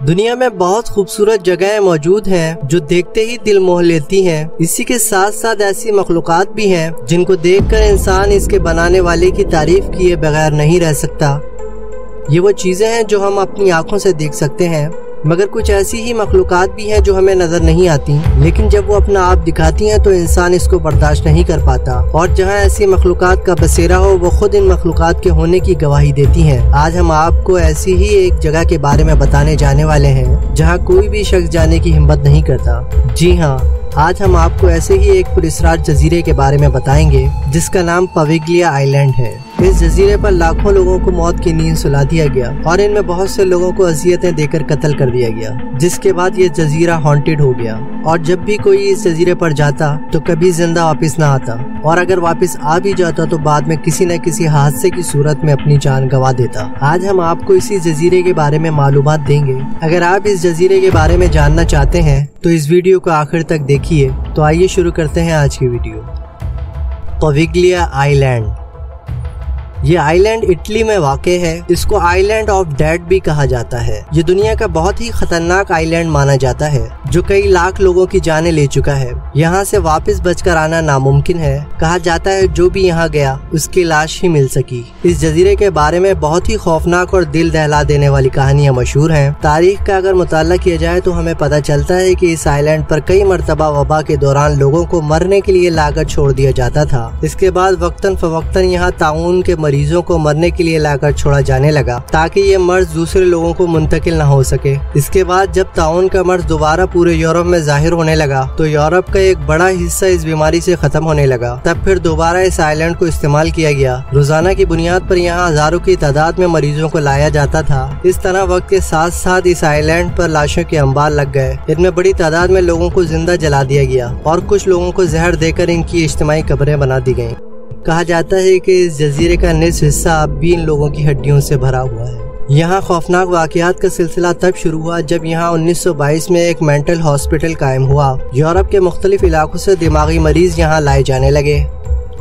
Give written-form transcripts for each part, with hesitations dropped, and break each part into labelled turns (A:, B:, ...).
A: दुनिया में बहुत खूबसूरत जगहें मौजूद हैं जो देखते ही दिल मोह लेती हैं। इसी के साथ साथ ऐसी मखलूकात भी हैं जिनको देखकर इंसान इसके बनाने वाले की तारीफ किए बगैर नहीं रह सकता। ये वो चीजें हैं जो हम अपनी आंखों से देख सकते हैं, मगर कुछ ऐसी ही मखलूकात भी हैं जो हमें नजर नहीं आती, लेकिन जब वो अपना आप दिखाती हैं तो इंसान इसको बर्दाश्त नहीं कर पाता। और जहाँ ऐसी मखलूकात का बसेरा हो वो खुद इन मखलूकात के होने की गवाही देती हैं। आज हम आपको ऐसी ही एक जगह के बारे में बताने जाने वाले हैं जहाँ कोई भी शख्स जाने की हिम्मत नहीं करता। जी हाँ, आज हम आपको ऐसे ही एक पुरस्रार जजीरे के बारे में बताएंगे जिसका नाम पविग्लिया आइलैंड है। इस जजीरे पर लाखों लोगों को मौत की नींद सुला दिया गया और इनमें बहुत से लोगों को अजियतें देकर कत्ल कर दिया गया, जिसके बाद ये जजीरा हॉन्टेड हो गया। और जब भी कोई इस जजीरे पर जाता तो कभी जिंदा वापस ना आता, और अगर वापस आ भी जाता तो बाद में किसी न किसी हादसे की सूरत में अपनी जान गंवा देता। आज हम आपको इसी जजीरे के बारे में मालूमात देंगे। अगर आप इस जजीरे के बारे में जानना चाहते हैं तो इस वीडियो को आखिर तक देखिए। तो आइए शुरू करते हैं आज की वीडियो। पविग्लिया आइलैंड। ये आइलैंड इटली में वाक़े है। इसको आइलैंड ऑफ डेड भी कहा जाता है। ये दुनिया का बहुत ही खतरनाक आइलैंड माना जाता है जो कई लाख लोगों की जानें ले चुका है। यहाँ से वापस बचकर आना नामुमकिन है। कहा जाता है जो भी यहाँ गया उसकी लाश ही मिल सकी। इस जजीरे के बारे में बहुत ही खौफनाक और दिल दहला देने वाली कहानियाँ मशहूर हैं। तारीख का अगर मुताला किया जाए तो हमें पता चलता है कि इस आइलैंड पर कई मरतबा वबा के दौरान लोगों को मरने के लिए लाकर छोड़ दिया जाता था। इसके बाद वक्तन फवक्तन यहाँ ताउन के मरीजों को मरने के लिए लाकर छोड़ा जाने लगा ताकि ये मर्ज दूसरे लोगों को मुंतकिल न हो सके। इसके बाद जब ताउन का मर्ज दोबारा पूरे यूरोप में जाहिर होने लगा तो यूरोप का एक बड़ा हिस्सा इस बीमारी से खत्म होने लगा। तब फिर दोबारा इस आइलैंड को इस्तेमाल किया गया। रोजाना की बुनियाद पर यहाँ हजारों की तादाद में मरीजों को लाया जाता था। इस तरह वक्त के साथ साथ इस आइलैंड पर लाशों के अंबार लग गए। इनमें बड़ी तादाद में लोगों को जिंदा जला दिया गया और कुछ लोगों को जहर देकर इनकी इज्तिमाई कब्रें बना दी गयी। कहा जाता है कि इस जजीरे का निस हिस्सा अब भी इन लोगों की हड्डियों से भरा हुआ है। यहाँ खौफनाक वाकयात का सिलसिला तब शुरू हुआ जब यहाँ 1922 में एक मेंटल हॉस्पिटल कायम हुआ। यूरोप के मुख्तलिफ इलाकों से दिमागी मरीज यहाँ लाए जाने लगे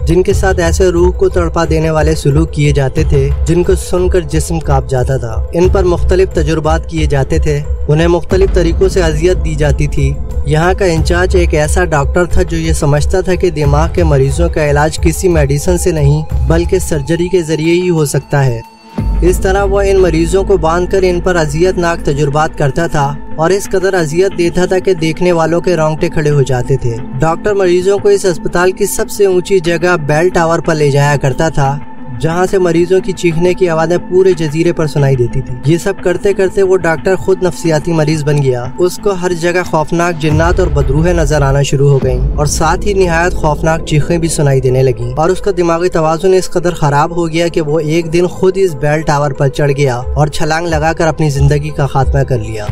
A: जिनके साथ ऐसे रूह को तड़पा देने वाले सलूक किए जाते थे जिनको सुनकर जिस्म कांप जाता था। इन पर मुख्तलिफ तजुर्बात किए जाते थे। उन्हें मुख्तलिफ तरीकों से अजियत दी जाती थी। यहाँ का इंचार्ज एक ऐसा डॉक्टर था जो ये समझता था कि दिमाग के मरीजों का इलाज किसी मेडिसिन से नहीं बल्कि सर्जरी के जरिए ही हो सकता है। इस तरह वो इन मरीजों को बांधकर इन पर अजियतनाक तजुर्बात करता था और इस कदर अजियत देता था कि देखने वालों के रोंगटे खड़े हो जाते थे। डॉक्टर मरीजों को इस अस्पताल की सबसे ऊंची जगह बेल टावर पर ले जाया करता था जहाँ से मरीजों की चीखने की आवाज़ें पूरे जजीरे पर सुनाई देती थी। ये सब करते करते वो डॉक्टर खुद नफ्सियाती मरीज बन गया। उसको हर जगह खौफनाक जिन्नात और बदरूहें नजर आना शुरू हो गईं और साथ ही निहायत खौफनाक चीखें भी सुनाई देने लगी। और उसका दिमागी तवाज़ुन इस कदर खराब हो गया कि वो एक दिन खुद इस बेल टावर पर चढ़ गया और छलांग लगाकर अपनी जिंदगी का खात्मा कर लिया।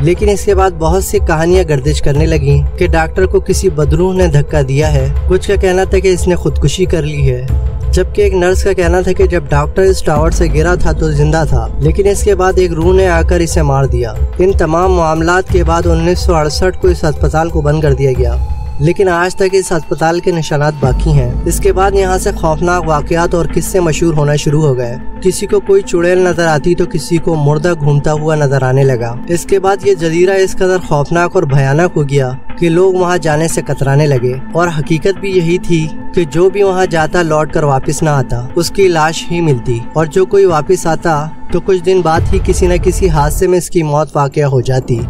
A: लेकिन इसके बाद बहुत सी कहानियां गर्दिश करने लगी कि डॉक्टर को किसी बदरूह ने धक्का दिया है। कुछ का कहना था कि इसने खुदकुशी कर ली है, जबकि एक नर्स का कहना था कि जब डॉक्टर इस टावर से गिरा था तो जिंदा था, लेकिन इसके बाद एक रूह ने आकर इसे मार दिया। इन तमाम मामलात के बाद 1968 को इस अस्पताल को बंद कर दिया गया, लेकिन आज तक इस अस्पताल के निशानात बाकी हैं। इसके बाद यहाँ से खौफनाक वाकयात और किस्से मशहूर होना शुरू हो गए। किसी को कोई चुड़ैल नजर आती तो किसी को मुर्दा घूमता हुआ नजर आने लगा। इसके बाद ये जजीरा इस कदर खौफनाक और भयानक हो गया कि लोग वहाँ जाने से कतराने लगे। और हकीकत भी यही थी कि जो भी वहाँ जाता लौट कर वापिस न आता, उसकी लाश ही मिलती, और जो कोई वापिस आता तो कुछ दिन बाद ही किसी न किसी हादसे में इसकी मौत वाक़या हो जाती।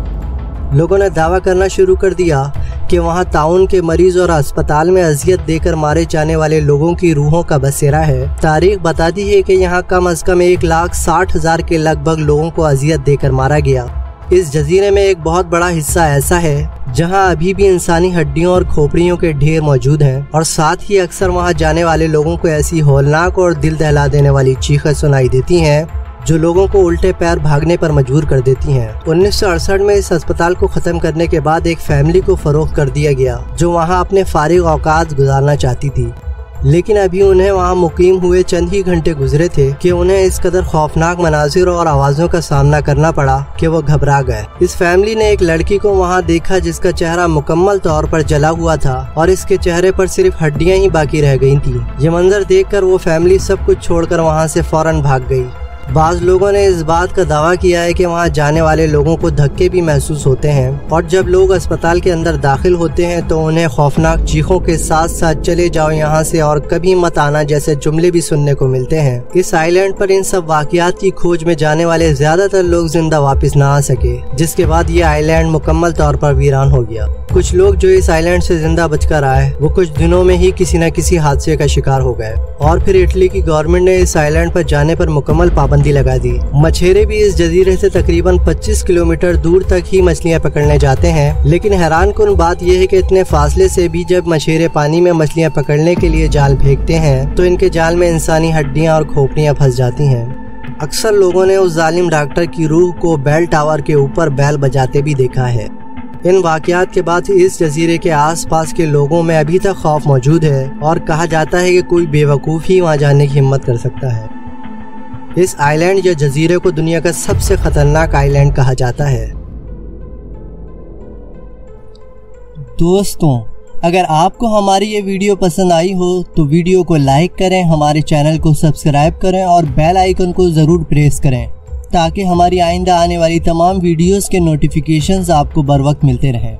A: लोगों ने दावा करना शुरू कर दिया कि वहाँ ताउन के मरीज और अस्पताल में अजियत देकर मारे जाने वाले लोगों की रूहों का बसेरा है। तारीख बताती है कि यहाँ कम अज कम 1,60,000 के लगभग लोगों को अजियत देकर मारा गया। इस जजीरे में एक बहुत बड़ा हिस्सा ऐसा है जहाँ अभी भी इंसानी हड्डियों और खोपड़ियों के ढेर मौजूद हैं, और साथ ही अक्सर वहाँ जाने वाले लोगों को ऐसी हौलनाक और दिल दहला देने वाली चीखें सुनाई देती हैं जो लोगों को उल्टे पैर भागने पर मजबूर कर देती हैं। 1968 में इस अस्पताल को खत्म करने के बाद एक फैमिली को फरोख्त कर दिया गया जो वहां अपने फारिग औकात गुजारना चाहती थी, लेकिन अभी उन्हें वहां मुकीम हुए चंद ही घंटे गुजरे थे कि उन्हें इस कदर खौफनाक मनाजिर और आवाजों का सामना करना पड़ा कि वो घबरा गए। इस फैमिली ने एक लड़की को वहां देखा जिसका चेहरा मुकम्मल तौर पर जला हुआ था और इसके चेहरे पर सिर्फ हड्डियां ही बाकी रह गई थी। ये मंजर देखकर वो फैमिली सब कुछ छोड़कर वहां से फौरन भाग गई। बाज़ लोगों ने इस बात का दावा किया है कि वहां जाने वाले लोगों को धक्के भी महसूस होते हैं और जब लोग अस्पताल के अंदर दाखिल होते हैं तो उन्हें खौफनाक चीखों के साथ साथ चले जाओ यहाँ से और कभी मत आना जैसे जुमले भी सुनने को मिलते हैं। इस आइलैंड पर इन सब वाकयात की खोज में जाने वाले ज्यादातर लोग जिंदा वापस न आ सके, जिसके बाद ये आइलैंड मुकम्मल तौर पर वीरान हो गया। कुछ लोग जो इस आइलैंड से जिंदा बचकर आए वो कुछ दिनों में ही किसी न किसी हादसे का शिकार हो गए और फिर इटली की गवर्नमेंट ने इस आइलैंड पर जाने पर मुकम्मल पाबंदी लगा दी। मछेरे भी इस जजीरे से तकरीबन 25 किलोमीटर दूर तक ही मछलियां पकड़ने जाते हैं, लेकिन हैरानकुन बात यह है कि इतने फासले से भी जब मछेरे पानी में मछलियां पकड़ने के लिए जाल फेंकते हैं तो इनके जाल में इंसानी हड्डियां और खोपड़ियां फंस जाती हैं। अक्सर लोगों ने उस जालिम डॉक्टर की रूह को बेल टावर के ऊपर बैल बजाते भी देखा है। इन वाकयात के बाद इस जजीरे के आसपास के लोगों में अभी तक खौफ मौजूद है और कहा जाता है कि कोई बेवकूफ़ ही वहां जाने की हिम्मत कर सकता है। इस आइलैंड या जजीरे को दुनिया का सबसे खतरनाक आइलैंड कहा जाता है। दोस्तों, अगर आपको हमारी ये वीडियो पसंद आई हो तो वीडियो को लाइक करें, हमारे चैनल को सब्सक्राइब करें और बेल आइकन को ज़रूर प्रेस करें ताकि हमारी आइंदा आने वाली तमाम वीडियोस के नोटिफिकेशंस आपको बर वक्त मिलते रहें।